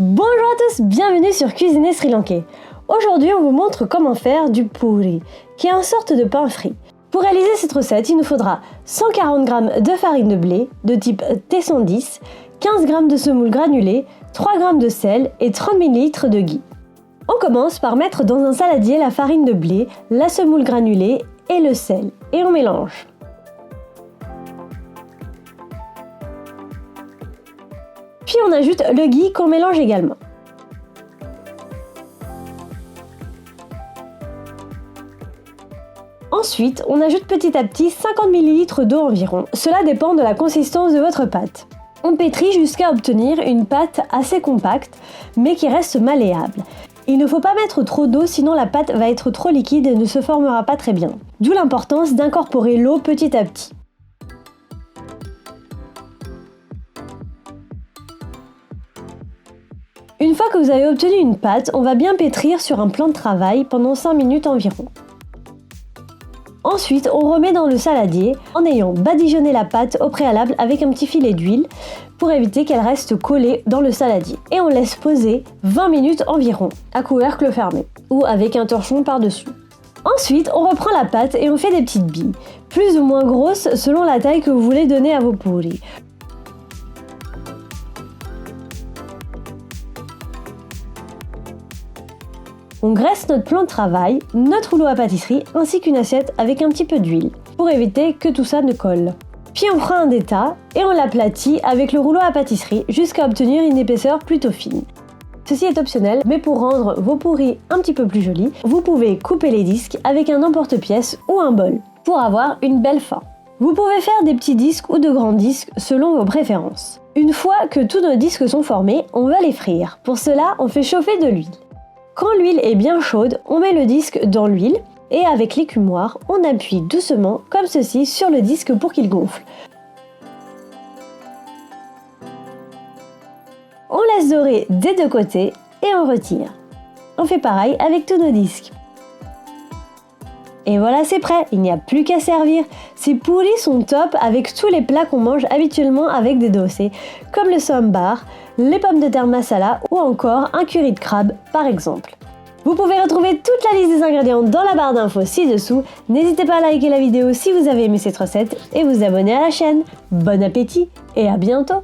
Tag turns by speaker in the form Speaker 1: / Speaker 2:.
Speaker 1: Bonjour à tous, bienvenue sur Cuisiner Sri Lankais. Aujourd'hui, on vous montre comment faire du puri, qui est une sorte de pain frit. Pour réaliser cette recette, il nous faudra 140 g de farine de blé de type T110, 15 g de semoule granulée, 3 g de sel et 30 ml de ghee. On commence par mettre dans un saladier la farine de blé, la semoule granulée et le sel, et on mélange. Puis on ajoute le ghee qu'on mélange également. Ensuite, on ajoute petit à petit 50 ml d'eau environ. Cela dépend de la consistance de votre pâte. On pétrit jusqu'à obtenir une pâte assez compacte, mais qui reste malléable. Il ne faut pas mettre trop d'eau, sinon la pâte va être trop liquide et ne se formera pas très bien. D'où l'importance d'incorporer l'eau petit à petit. Une fois que vous avez obtenu une pâte, on va bien pétrir sur un plan de travail pendant 5 minutes environ. Ensuite, on remet dans le saladier en ayant badigeonné la pâte au préalable avec un petit filet d'huile pour éviter qu'elle reste collée dans le saladier. Et on laisse poser 20 minutes environ à couvercle fermé ou avec un torchon par-dessus. Ensuite, on reprend la pâte et on fait des petites billes, plus ou moins grosses selon la taille que vous voulez donner à vos puris. On graisse notre plan de travail, notre rouleau à pâtisserie ainsi qu'une assiette avec un petit peu d'huile pour éviter que tout ça ne colle. Puis on prend un d'état et on l'aplatit avec le rouleau à pâtisserie jusqu'à obtenir une épaisseur plutôt fine. Ceci est optionnel, mais pour rendre vos puris un petit peu plus jolis, vous pouvez couper les disques avec un emporte-pièce ou un bol pour avoir une belle fin. Vous pouvez faire des petits disques ou de grands disques selon vos préférences. Une fois que tous nos disques sont formés, on va les frire. Pour cela, on fait chauffer de l'huile. Quand l'huile est bien chaude, on met le disque dans l'huile et avec l'écumoire, on appuie doucement comme ceci sur le disque pour qu'il gonfle. On laisse dorer des deux côtés et on retire. On fait pareil avec tous nos disques. Et voilà, c'est prêt, il n'y a plus qu'à servir. Ces puris sont top avec tous les plats qu'on mange habituellement avec des dossés, comme le sambar, les pommes de terre masala ou encore un curry de crabe par exemple. Vous pouvez retrouver toute la liste des ingrédients dans la barre d'infos ci-dessous. N'hésitez pas à liker la vidéo si vous avez aimé cette recette et vous abonner à la chaîne. Bon appétit et à bientôt!